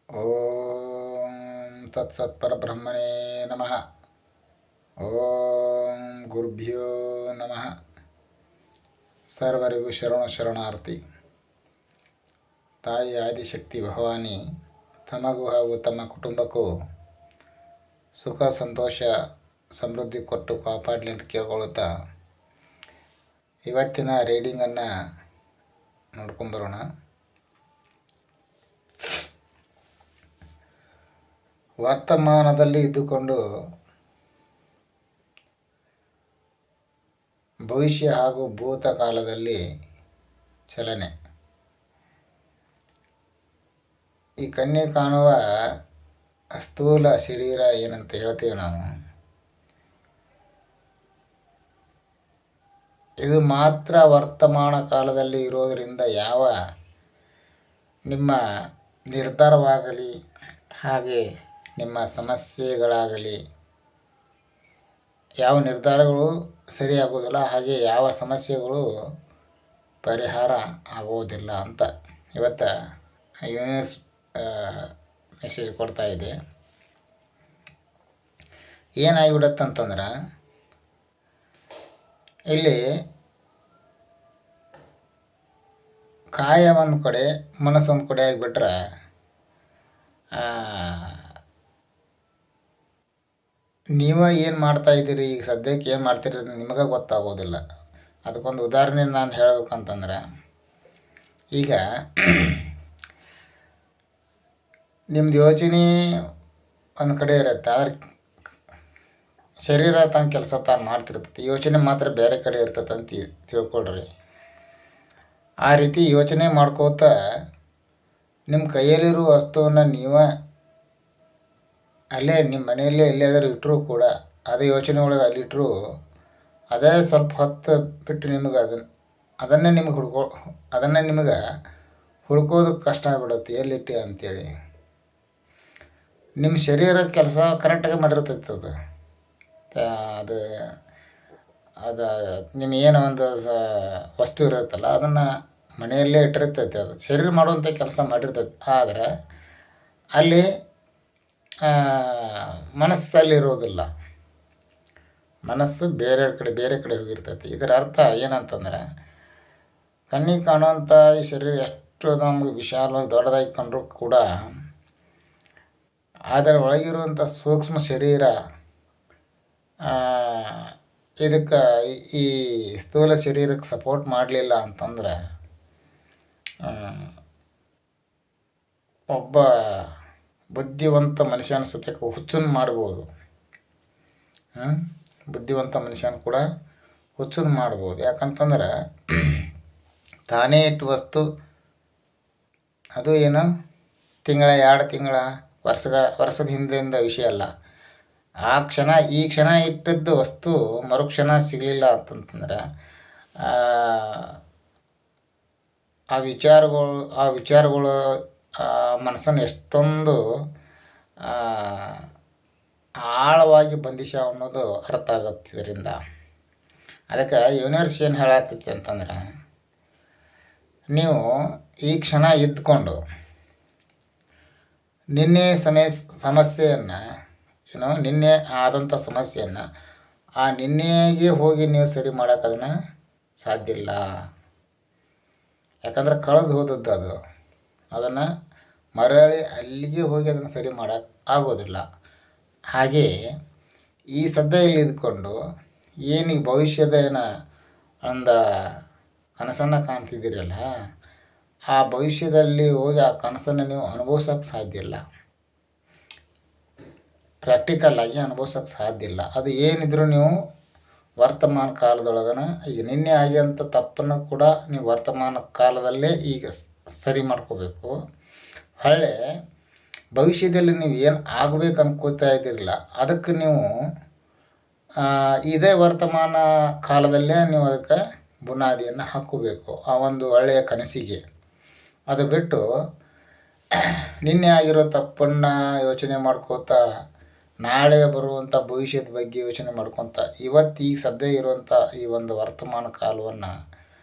ಓಂ ತತ್ಸತ್ಪರಬ್ರಹ್ಮಣೇ ನಮಃ. ಓಂ ಗುರುಭ್ಯೋ ನಮಃ. ಸರ್ವರಿಗೂ ಶರಣಾರ್ಥಿ. ತಾಯಿ ಆದಿಶಕ್ತಿ ಭವಾನಿ ತಮಗೂ ಹಾಗೂ ತಮ್ಮ ಕುಟುಂಬಕ್ಕೂ ಸುಖ ಸಂತೋಷ ಸಮೃದ್ಧಿ ಕೊಟ್ಟು ಕಾಪಾಡಲಿ ಅಂತ ಕೇಳ್ಕೊಳ್ಳುತ್ತಾ ಇವತ್ತಿನ ರೀಡಿಂಗನ್ನು ನೋಡ್ಕೊಂಬರೋಣ. ವರ್ತಮಾನದಲ್ಲಿ ಇದ್ದುಕೊಂಡು ಭವಿಷ್ಯ ಹಾಗೂ ಭೂತಕಾಲದಲ್ಲಿ ಚಲನೆ. ಈ ಕಣ್ಣಿ ಕಾಣುವ ಸ್ಥೂಲ ಶರೀರ ಏನಂತ ಹೇಳ್ತೀವಿ ನಾವು, ಇದು ಮಾತ್ರ ವರ್ತಮಾನ ಕಾಲದಲ್ಲಿ ಇರೋದರಿಂದ ಯಾವ ನಿಮ್ಮ ನಿರ್ಧಾರವಾಗಲಿ ಹಾಗೆ ನಿಮ್ಮ ಸಮಸ್ಯೆಗಳಾಗಲಿ ಯಾವ ನಿರ್ಧಾರಗಳು ಸರಿಯಾಗೋದಿಲ್ಲ, ಹಾಗೆ ಯಾವ ಸಮಸ್ಯೆಗಳು ಪರಿಹಾರ ಆಗೋದಿಲ್ಲ ಅಂತ ಇವತ್ತು ಯೂನಿವರ್ಸ್ ಮೆಸೇಜ್ ಕೊಡ್ತಾ ಇದೆ. ಏನಾಗಿಬಿಡತ್ತಂತಂದ್ರೆ ಇಲ್ಲಿ ಕಾಯ ಒಂದು ಕಡೆ ಮನಸ್ಸೊಂದು ಕಡೆ ಆಗಿಬಿಟ್ರೆ ನೀವು ಏನು ಮಾಡ್ತಾಯಿದ್ದೀರಿ, ಈಗ ಸದ್ಯಕ್ಕೆ ಏನು ಮಾಡ್ತೀರಿ ನಿಮಗೆ ಗೊತ್ತಾಗೋದಿಲ್ಲ. ಅದಕ್ಕೊಂದು ಉದಾಹರಣೆ ನಾನು ಹೇಳಬೇಕಂತಂದ್ರೆ, ಈಗ ನಿಮ್ಮದು ಯೋಚನೆ ಒಂದು ಕಡೆ ಇರುತ್ತೆ, ಆದರೆ ಶರೀರ ತನ್ನ ಕೆಲಸ ತಾನು ಮಾಡ್ತಿರ್ತೈತಿ, ಯೋಚನೆ ಮಾತ್ರ ಬೇರೆ ಕಡೆ ಇರ್ತೈತೆ ಅಂತ ತಿಳ್ಕೊಳ್ರಿ. ಆ ರೀತಿ ಯೋಚನೆ ಮಾಡ್ಕೋತ ನಿಮ್ಮ ಕೈಯಲ್ಲಿರೋ ವಸ್ತುವನ್ನು ನೀವೇ ಅಲ್ಲೇ ನಿಮ್ಮ ಮನೆಯಲ್ಲೇ ಎಲ್ಲಿಯಾದರೂ ಇಟ್ಟರೂ ಕೂಡ ಅದೇ ಯೋಚನೆ ಒಳಗೆ ಅಲ್ಲಿಟ್ಟರು ಅದೇ ಸ್ವಲ್ಪ ಹೊತ್ತು ಬಿಟ್ಟು ನಿಮಗೆ ಅದನ್ನೇ ನಿಮಗೆ ಹುಡ್ಕೋದಕ್ಕೆ ಕಷ್ಟ ಆಗಿಬಿಡುತ್ತೆ, ಎಲ್ಲಿಟ್ಟೆ ಅಂಥೇಳಿ. ನಿಮ್ಮ ಶರೀರ ಕೆಲಸ ಕರೆಕ್ಟಾಗಿ ಮಾಡಿರ್ತೈತೆ ಅದು ಅದು ನಿಮ್ಮ ಏನೋ ಒಂದು ವಸ್ತು ಇರುತ್ತಲ್ಲ ಅದನ್ನು ಮನೆಯಲ್ಲೇ ಇಟ್ಟಿರ್ತೈತೆ, ಅದು ಶರೀರ ಮಾಡುವಂಥ ಕೆಲಸ ಮಾಡಿರ್ತೈತೆ. ಆದರೆ ಅಲ್ಲಿ ಮನಸ್ಸಲ್ಲಿರೋದಿಲ್ಲ, ಮನಸ್ಸು ಬೇರೆ ಕಡೆ ಹೋಗಿರ್ತೈತಿ. ಇದರ ಅರ್ಥ ಏನಂತಂದ್ರೆ, ಕಣ್ಣಿಗೆ ಕಾಣುವಂಥ ಈ ಶರೀರ ಎಷ್ಟು ನಮಗೆ ವಿಶಾಲವಾಗಿ ದೊಡ್ಡದಾಗಿ ಕಂಡ್ರೂ ಕೂಡ ಅದರ ಒಳಗಿರುವಂಥ ಸೂಕ್ಷ್ಮ ಶರೀರ ಇದಕ್ಕೆ ಈ ಸ್ಥೂಲ ಶರೀರಕ್ಕೆ ಸಪೋರ್ಟ್ ಮಾಡಲಿಲ್ಲ ಅಂತಂದ್ರೆ ಒಬ್ಬ ಬುದ್ಧಿವಂತ ಮನುಷ್ಯನ ಸುತ್ತಕ್ಕೆ ಹುಚ್ಚನ್ನು ಮಾಡ್ಬೋದು. ಬುದ್ಧಿವಂತ ಮನುಷ್ಯನ ಕೂಡ ಹುಚ್ಚನ್ನು ಮಾಡ್ಬೋದು. ಯಾಕಂತಂದ್ರೆ ತಾನೇ ಇಟ್ಟು ವಸ್ತು ಅದು ಏನು ತಿಂಗಳ 2 ತಿಂಗಳ ವರ್ಷದ ಹಿಂದೆಯಿಂದ ವಿಷಯ ಅಲ್ಲ. ಈ ಕ್ಷಣ ಇಟ್ಟದ್ದು ವಸ್ತು ಮರುಕ್ಷಣ ಸಿಗಲಿಲ್ಲ ಅಂತಂತಂದ್ರೆ ಆ ವಿಚಾರಗಳು ಮನಸ್ಸನ್ನು ಎಷ್ಟೊಂದು ಆಳವಾಗಿ ಬಂಧಿಸ್ಯಾವ ಅನ್ನೋದು ಅರ್ಥ ಆಗುತ್ತೆ ಇದರಿಂದ. ಅದಕ್ಕೆ ಯೂನಿವರ್ಸ್ ಏನು ಹೇಳತ್ತೈತಿ ಅಂತಂದ್ರೆ, ನೀವು ಈ ಕ್ಷಣ ಇದ್ಕೊಂಡು ನಿನ್ನೆ ಸಮಸ್ಯೆಯನ್ನು ನಿನ್ನೆ ಆದಂಥ ಸಮಸ್ಯೆಯನ್ನು ಆ ನಿನ್ನೆಗೆ ಹೋಗಿ ನೀವು ಸರಿ ಮಾಡೋಕೆ ಅದನ್ನು ಸಾಧ್ಯ ಇಲ್ಲ. ಯಾಕಂದ್ರೆ ಕಳೆದು ಹೋದದ್ದು ಅದು, ಅದನ್ನು ಮರಳಿ ಅಲ್ಲಿಗೆ ಹೋಗಿ ಅದನ್ನು ಸರಿ ಮಾಡೋಕ್ಕೆ ಆಗೋದಿಲ್ಲ. ಹಾಗೆ ಈ ಸದ್ಯ ಇಲ್ಲಿ ಇದ್ಕೊಂಡು ಏನೀಗ ಭವಿಷ್ಯದ ಒಂದು ಕನಸನ್ನು ಕಾಣ್ತಿದ್ದೀರಲ್ಲ, ಆ ಭವಿಷ್ಯದಲ್ಲಿ ಹೋಗಿ ಆ ಕನಸನ್ನು ನೀವು ಅನುಭವಿಸೋಕ್ಕೆ ಸಾಧ್ಯ ಇಲ್ಲ, ಪ್ರಾಕ್ಟಿಕಲ್ಲಾಗಿ ಅನುಭವಿಸೋಕ್ಕೆ ಸಾಧ್ಯ ಇಲ್ಲ. ಅದು ಏನಿದ್ರು ನೀವು ವರ್ತಮಾನ ಕಾಲದೊಳಗನ ಈಗ ನಿನ್ನೆ ಆಗಿರೋಂಥ ತಪ್ಪನ್ನು ಕೂಡ ನೀವು ವರ್ತಮಾನ ಕಾಲದಲ್ಲೇ ಈಗ ಸರಿ ಮಾಡ್ಕೋಬೇಕು. ಹೊಳ್ಳೆ ಭವಿಷ್ಯದಲ್ಲಿ ನೀವು ಏನು ಆಗಬೇಕು ಅನ್ಕೋತಾ ಇದ್ದೀರಲ್ಲ, ಅದಕ್ಕೆ ನೀವು ಇದೇ ವರ್ತಮಾನ ಕಾಲದಲ್ಲೇ ನೀವು ಅದಕ್ಕೆ ಬುನಾದಿಯನ್ನು ಹಾಕ್ಕೋಬೇಕು, ಆ ಒಂದು ಒಳ್ಳೆಯ ಕನಸಿಗೆ. ಅದು ಬಿಟ್ಟು ನಿನ್ನೆ ಆಗಿರೋ ತಪ್ಪನ್ನು ಯೋಚನೆ ಮಾಡ್ಕೋತಾ ನಾಳೆ ಬರುವಂಥ ಭವಿಷ್ಯದ ಬಗ್ಗೆ ಯೋಚನೆ ಮಾಡ್ಕೊತ ಈಗ ಸದ್ಯ ಇರುವಂಥ ಈ ಒಂದು ವರ್ತಮಾನ ಕಾಲವನ್ನು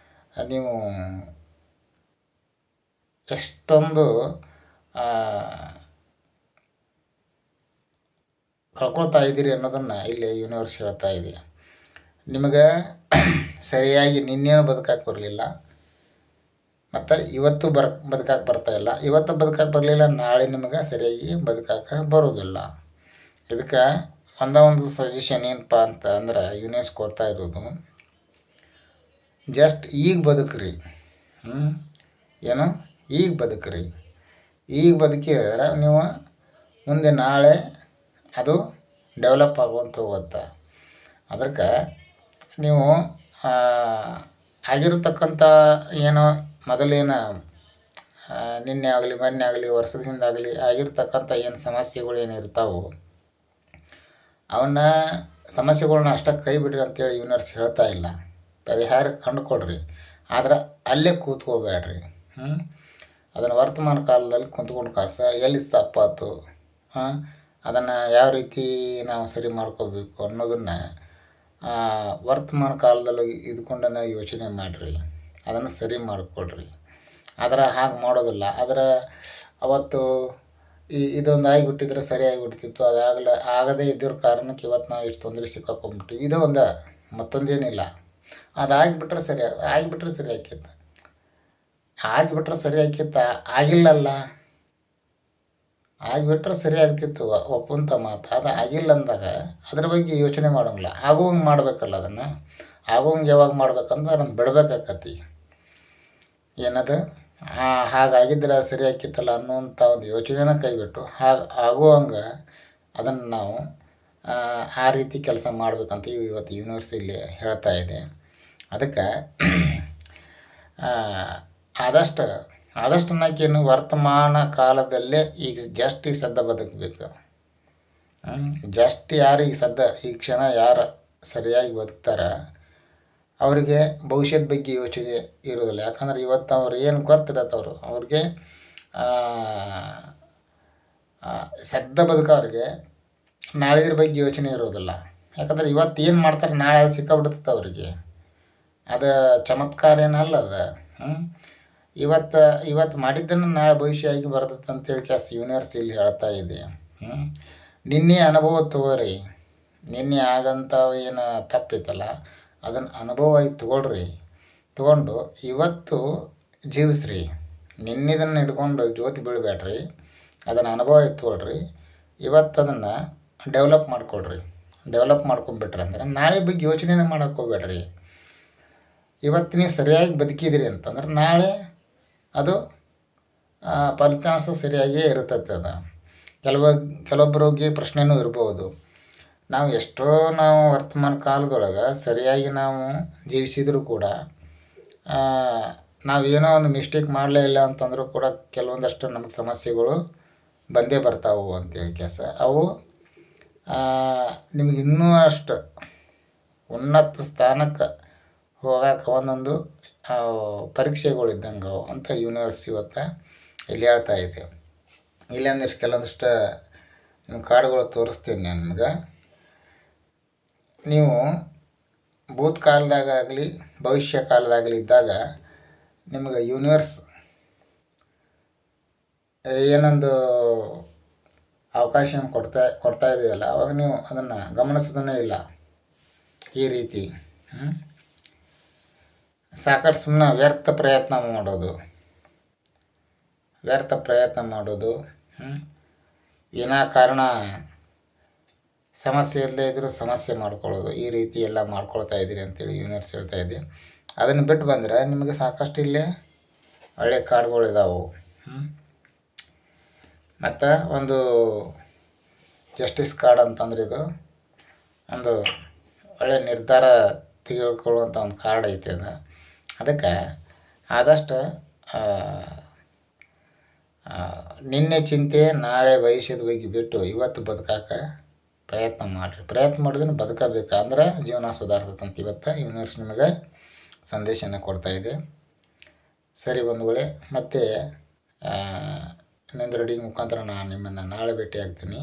ನೀವು ಎಷ್ಟೊಂದು ಕಳ್ಕೊಳ್ತಾ ಇದ್ದೀರಿ ಅನ್ನೋದನ್ನು ಇಲ್ಲಿ ಯೂನಿವರ್ಸ್ ಹೇಳ್ತಾ ಇದೆ. ನಿಮಗೆ ಸರಿಯಾಗಿ ನಿನ್ನೇನು ಬದುಕಕ್ಕೆ ಬರಲಿಲ್ಲ, ಮತ್ತು ಇವತ್ತು ಬದುಕಕ್ಕೆ ಬರ್ತಾಯಿಲ್ಲ. ಇವತ್ತು ಬದುಕಕ್ಕೆ ಬರಲಿಲ್ಲ, ನಾಳೆ ನಿಮಗೆ ಸರಿಯಾಗಿ ಬದುಕಕ್ಕೆ ಬರೋದಿಲ್ಲ. ಇದಕ್ಕೆ ಒಂದು ಸಜೆಷನ್ ಏನಪ್ಪ ಅಂತ ಅಂದ್ರೆ ಯೂನಿವರ್ಸ್ ಕೊಡ್ತಾ ಇರೋದು, ಜಸ್ಟ್ ಈಗ ಬದುಕ್ರಿ. ಏನು ಈಗ ಬದುಕ್ರಿ. ಈಗ ಬದುಕಿದ್ರೆ ನೀವು ಮುಂದೆ ನಾಳೆ ಅದು ಡೆವಲಪ್ ಆಗುವಂತ ಹೋಗುತ್ತೆ. ಅದಕ್ಕೆ ನೀವು ಆಗಿರತಕ್ಕಂಥ ಏನೋ ಮೊದಲೇನು ನಿನ್ನೆ ಆಗಲಿ ಮೊನ್ನೆ ಆಗಲಿ ವರ್ಷದಿಂದ ಆಗಲಿ ಆಗಿರ್ತಕ್ಕಂಥ ಏನು ಸಮಸ್ಯೆಗಳು ಏನಿರ್ತಾವೆ ಅವನ್ನ ಸಮಸ್ಯೆಗಳ್ನ ಅಷ್ಟಕ್ಕೆ ಕೈ ಬಿಡ್ರಿ ಅಂತೇಳಿ ಯೂನಿವರ್ಸ್ ಹೇಳ್ತಾ ಇಲ್ಲ. ಪರಿಹಾರ ಕಂಡುಕೊಡ್ರಿ, ಆದ್ರೆ ಅಲ್ಲೇ ಕೂತ್ಕೋಬೇಡ್ರಿ. ಅದನ್ನು ವರ್ತಮಾನ ಕಾಲದಲ್ಲಿ ಕುಂತ್ಕೊಂಡು ಎಲ್ಲಿ ತಪ್ಪಾಯ್ತು, ಅದನ್ನು ಯಾವ ರೀತಿ ನಾವು ಸರಿ ಮಾಡ್ಕೋಬೇಕು ಅನ್ನೋದನ್ನು ವರ್ತಮಾನ ಕಾಲದಲ್ಲಿ ಇದ್ಕೊಂಡೇ ಯೋಚನೆ ಮಾಡಿರಿ, ಅದನ್ನು ಸರಿ ಮಾಡಿಕೊಡ್ರಿ. ಆದರೆ ಹಾಗೆ ಮಾಡೋದಿಲ್ಲ. ಆದರೆ ಅವತ್ತು ಇದೊಂದು ಆಗಿಬಿಟ್ಟಿದ್ರೆ ಸರಿ ಆಗಿಬಿಡ್ತಿತ್ತು, ಆಗದೇ ಇದ್ದಿರೋ ಕಾರಣಕ್ಕೆ ಇವತ್ತು ನಾವು ಇಷ್ಟು ತೊಂದರೆ ಸಿಕ್ಕಾಕೊಂಡ್ಬಿಟ್ಟು ಇದು ಮತ್ತೊಂದೇನಿಲ್ಲ. ಅದು ಆಗಿಬಿಟ್ರೆ ಸರಿ ಆಕ್ಕಿತ್ತು. ಆಗಿಬಿಟ್ರೆ ಸರಿ ಆಕ್ಕಿತ್ತ, ಆಗಿಲ್ಲಲ್ಲ. ಆಗಿಬಿಟ್ರೆ ಸರಿ ಆಗ್ತಿತ್ತು, ಒಪ್ಪಂತ ಮಾತು. ಅದು ಆಗಿಲ್ಲ ಅಂದಾಗ ಅದ್ರ ಬಗ್ಗೆ ಯೋಚನೆ ಮಾಡೋಂಗಿಲ್ಲ. ಆಗೋಂಗೆ ಮಾಡಬೇಕಲ್ಲ. ಅದನ್ನು ಆಗೋಂಗೆ ಯಾವಾಗ ಮಾಡ್ಬೇಕಂದ್ರೆ ಅದನ್ನು ಬಿಡಬೇಕಾಕತಿ. ಏನದು ಹಾಗಾಗಿದ್ರೆ ಸರಿ ಆಕ್ಕಿತ್ತಲ್ಲ ಅನ್ನೋಂಥ ಒಂದು ಯೋಚನೆನ ಕೈಬಿಟ್ಟು ಆಗುವಂಗೆ ಅದನ್ನು ನಾವು ಆ ರೀತಿ ಕೆಲಸ ಮಾಡಬೇಕಂತ ಇವತ್ತು ಯೂನಿವರ್ಸ್ ಇಲ್ಲಿ ಹೇಳ್ತಾ ಇದೆ. ಅದಕ್ಕೆ ಆದಷ್ಟು ನಾಕೇನು ವರ್ತಮಾನ ಕಾಲದಲ್ಲೇ ಈಗ ಜಸ್ಟ್ ಈ ಸದ್ದ ಬದುಕಬೇಕು. ಜಸ್ಟ್ ಯಾರು ಈ ಕ್ಷಣ ಯಾರು ಸರಿಯಾಗಿ ಬದುಕ್ತಾರ ಅವರಿಗೆ ಭವಿಷ್ಯದ ಬಗ್ಗೆ ಯೋಚನೆ ಇರೋದಿಲ್ಲ. ಯಾಕಂದ್ರೆ ಇವತ್ತು ಅವ್ರು ಏನು ಗೊತ್ತಿರತ್ತವ್ರು ಅವ್ರಿಗೆ ಸದ್ದ ಬದುಕೋರಿಗೆ ನಾಳಿದ್ರ ಬಗ್ಗೆ ಯೋಚನೆ ಇರೋದಿಲ್ಲ. ಯಾಕಂದ್ರೆ ಇವತ್ತು ಏನು ಮಾಡ್ತಾರೆ ನಾಳೆ ಅದು ಸಿಕ್ಕಾಬಿಡ್ತೈತೆ ಅವರಿಗೆ. ಅದು ಚಮತ್ಕಾರ ಏನಲ್ಲ ಅದು. ಇವತ್ತು ಮಾಡಿದ್ದನ್ನು ನಾಳೆ ಭವಿಷ್ಯ ಆಗಿ ಬರ್ತೈತೆ ಅಂತೇಳಿ ಯೂನಿವರ್ಸ್ ಇಲ್ಲಿ ಹೇಳ್ತಾ ಇದೆ. ನಿನ್ನೆ ಅನುಭವ ತಗೋರಿ. ನಿನ್ನೆ ಆಗಂಥವು ಏನು ತಪ್ಪಿತ್ತಲ್ಲ ಅದನ್ನು ಅನುಭವ ಆಗಿ ತೊಗೊಂಡು ಇವತ್ತು ಜೀವಿಸ್ರಿ. ನಿನ್ನೆದನ್ನು ಹಿಡ್ಕೊಂಡು ಜ್ಯೋತಿ ಬೀಳಬೇಡ್ರಿ. ಅದನ್ನು ಅನುಭವ ಆಗಿ ತೊಗೊಳ್ರಿ. ಇವತ್ತು ಅದನ್ನು ಡೆವಲಪ್ ಮಾಡ್ಕೊಳ್ರಿ. ಡೆವಲಪ್ ಮಾಡ್ಕೊಂಡ್ಬಿಟ್ರಿ ಅಂದ್ರೆ ನಾಳೆ ಬಗ್ಗೆ ಯೋಚನೆನೇ ಮಾಡೋಕ್ಕೆ ಹೋಗ್ಬೇಡ್ರಿ. ಇವತ್ತು ನೀವು ಸರಿಯಾಗಿ ಬದುಕಿದಿರಿ ಅಂತಂದ್ರೆ ನಾಳೆ ಅದು ಫಲಿತಾಂಶ ಸರಿಯಾಗಿಯೇ ಇರ್ತೈತೆ. ಅದು ಕೆಲವೊಬ್ಬರಿಗೆ ಪ್ರಶ್ನೆನೂ ಇರ್ಬೋದು, ನಾವು ವರ್ತಮಾನ ಕಾಲದೊಳಗೆ ಸರಿಯಾಗಿ ನಾವು ಜೀವಿಸಿದರೂ ಕೂಡ ನಾವೇನೋ ಒಂದು ಮಿಸ್ಟೇಕ್ ಮಾಡಲೇ ಇಲ್ಲ ಅಂತಂದರೂ ಕೂಡ ಕೆಲವೊಂದಷ್ಟು ನಮಗೆ ಸಮಸ್ಯೆಗಳು ಬಂದೇ ಬರ್ತಾವೆ ಅಂತೇಳಿ ಅವು ನಿಮಗೆ ಇನ್ನೂ ಅಷ್ಟು ಉನ್ನತ ಸ್ಥಾನಕ್ಕೆ ಹೋಗಕ್ಕೆ ಒಂದೊಂದು ಪರೀಕ್ಷೆಗಳಿದ್ದಂಗೆ ಅಂತ ಯೂನಿವರ್ಸ್ ಇವತ್ತು ಇಲ್ಲಿ ಹೇಳ್ತಾ ಇದೆ. ಇಲ್ಲಿ ಕೆಲವೊಂದಿಷ್ಟು ನಿಮ್ಮ ಕಾರ್ಡ್ಗಳು ತೋರಿಸ್ತೀನಿ ನಾನು ನಿಮ್ಗೆ. ನೀವು ಭೂತಕಾಲದಾಗಲಿ ಭವಿಷ್ಯ ಕಾಲದಾಗಲಿ ಇದ್ದಾಗ ನಿಮಗೆ ಯೂನಿವರ್ಸ್ ಏನೊಂದು ಅವಕಾಶ ಕೊಡ್ತಾ ಇದೆಯಲ್ಲ, ಅವಾಗ ನೀವು ಅದನ್ನು ಗಮನಿಸೋದನ್ನೇ ಇಲ್ಲ. ಈ ರೀತಿ ಸಾಕಷ್ಟು ಸುಮ್ಮನೆ ವ್ಯರ್ಥ ಪ್ರಯತ್ನ ಮಾಡೋದು ವಿನಾಕಾರಣ ಸಮಸ್ಯೆ ಇಲ್ಲದೆ ಇದ್ದರೂ ಸಮಸ್ಯೆ ಮಾಡ್ಕೊಳ್ಳೋದು, ಈ ರೀತಿ ಎಲ್ಲ ಮಾಡ್ಕೊಳ್ತಾ ಇದ್ದೀರಿ ಅಂತೇಳಿ ಯೂನಿವರ್ಸ್ ಹೇಳ್ತಾ ಇದೆ. ಅದನ್ನು ಬಿಟ್ಟು ಬಂದರೆ ನಿಮಗೆ ಸಾಕಷ್ಟು ಇಲ್ಲೇ ಒಳ್ಳೆಯ ಕಾರ್ಡ್ಗಳಿದಾವೆ. ಮತ್ತು ಒಂದು ಜಸ್ಟಿಸ್ ಕಾರ್ಡ್ ಅಂತಂದ್ರೆ ಇದು ಒಂದು ಒಳ್ಳೆಯ ನಿರ್ಧಾರ ತೆಗೆದುಕೊಳ್ಳುವಂಥ ಒಂದು ಕಾರ್ಡ್ ಐತೆ ಅದು. ಅದಕ್ಕೆ ಆದಷ್ಟು ನಿನ್ನೆ ಚಿಂತೆ ನಾಳೆ ಭವಿಷ್ಯದ ಬಗ್ಗೆ ಬಿಟ್ಟು ಇವತ್ತು ಬದುಕಕ್ಕೆ ಪ್ರಯತ್ನ ಮಾಡಿದ್ರೆ ಬದುಕಬೇಕಂದ್ರೆ ಜೀವನ ಸುಧಾರಿಸ್ತಂತ ಇವತ್ತು ಯೂನಿವರ್ಸ್ ನಿಮಗೆ ಸಂದೇಶನ ಕೊಡ್ತಾ ಇದೆ. ಸರಿ ಬಂಧುಗಳೇ, ಮತ್ತು ಇನ್ನೊಂದು ರೀಡಿಂಗ್ ಮುಖಾಂತರ ನಾನು ನಿಮ್ಮನ್ನು ನಾಳೆ ಭೇಟಿ ಆಗ್ತೀನಿ.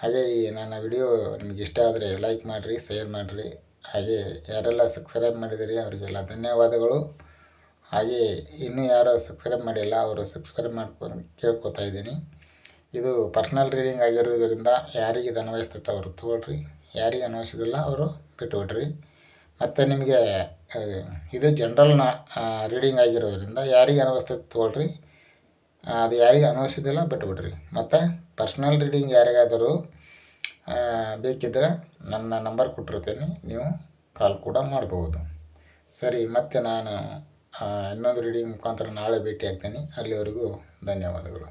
ಹಾಗೆ ಈ ನನ್ನ ವಿಡಿಯೋ ನಿಮಗೆ ಇಷ್ಟ ಆದರೆ ಲೈಕ್ ಮಾಡಿರಿ, ಶೇರ್ ಮಾಡಿರಿ. ಹಾಗೆ ಯಾರೆಲ್ಲ ಸಬ್ಸ್ಕ್ರೈಬ್ ಮಾಡಿದಿರಿ ಅವರಿಗೆಲ್ಲ ಧನ್ಯವಾದಗಳು. ಹಾಗೆ ಇನ್ನೂ ಯಾರು ಸಬ್ಸ್ಕ್ರೈಬ್ ಮಾಡಿಲ್ಲ ಅವರು ಸಬ್ಸ್ಕ್ರೈಬ್ ಮಾಡ್ಕೊಂಡು ಕೇಳ್ಕೊತಾ ಇದ್ದೀನಿ. ಇದು ಪರ್ಸ್ನಲ್ ರೀಡಿಂಗ್ ಆಗಿರೋದರಿಂದ ಯಾರಿಗೆ ಇದು ಅನ್ವಯಿಸ್ತೈತೆ ಅವರು ತೊಗೊಳ್ರಿ, ಯಾರಿಗೆ ಅನ್ವಯಿಸೋದಿಲ್ಲ ಅವರು ಬಿಟ್ಟುಬಿಡ್ರಿ. ಮತ್ತು ನಿಮಗೆ ಇದು ಜನ್ರಲ್ನ ರೀಡಿಂಗ್ ಆಗಿರೋದ್ರಿಂದ ಯಾರಿಗೆ ಅನ್ವಯಿಸ್ತೈತೆ ತೊಗೊಳ್ರಿ, ಅದು ಯಾರಿಗೆ ಅನ್ವಯಿಸೋದಿಲ್ಲ ಬಿಟ್ಟುಬಿಡ್ರಿ. ಮತ್ತು ಪರ್ಸ್ನಲ್ ರೀಡಿಂಗ್ ಯಾರಿಗಾದರೂ ಬೇಕಿದ್ದರೆ ನನ್ನ ನಂಬರ್ ಕೊಟ್ಟಿರ್ತೀನಿ, ನೀವು ಕಾಲ್ ಕೂಡ ಮಾಡ್ಬೋದು. ಸರಿ, ಮತ್ತು ನಾನು ಇನ್ನೊಂದು ರೀಡಿಂಗ್ ಮುಖಾಂತರ ನಾಳೆ ಭೇಟಿ ಆಗ್ತೀನಿ. ಅಲ್ಲಿವರೆಗೂ ಧನ್ಯವಾದಗಳು.